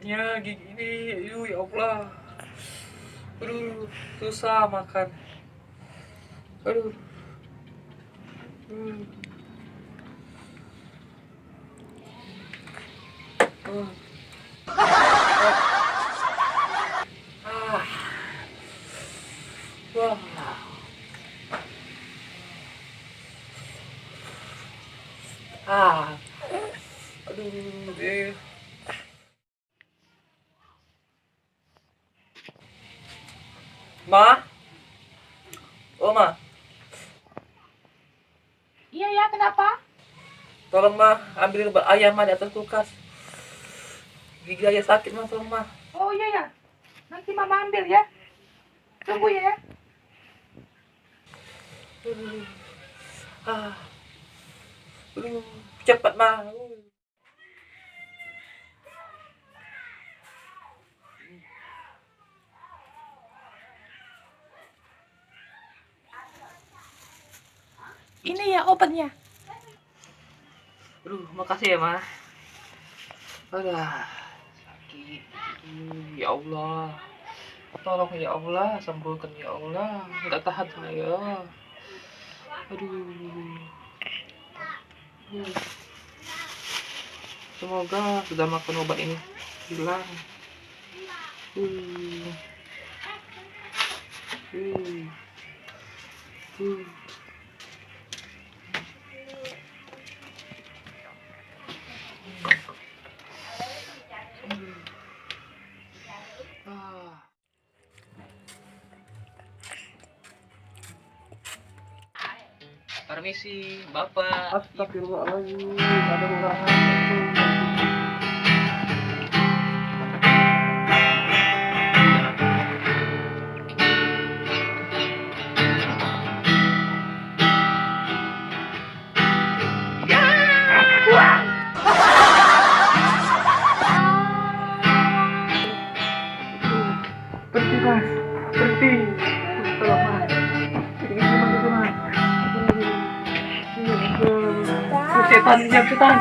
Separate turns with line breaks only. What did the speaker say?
sakitnya gigi ini. Aduh, ya Allah. Aduh, susah makan. Aduh. Hmm. Oh. Ah. Wah. Ah. Aduh, Ma? Oh, Ma.
Iya ya, kenapa?
Tolong, Ma, ambilin ayam Ma di atas kulkas. Gigi ayah sakit, Ma, tolong, Ma.
Oh iya ya, nanti mama ambil ya. Tunggu ya.
Ah. Cepat, Ma.
Ini ya obatnya.
Aduh, makasih ya, Ma. Aduh, sakit. Ya Allah. Tolong ya Allah, sembuhkan ya Allah. Nggak tahan saya. Aduh. Semoga sudah makan obat ini hilang. Uh. Uh. Uh. Ah. Permisi, Bapak. Astagfirullahaladzim, ada orang itu. Berhenti, Mas. Berhenti. Tolong, Mas. Ini gimana, Mas? Setan, setan,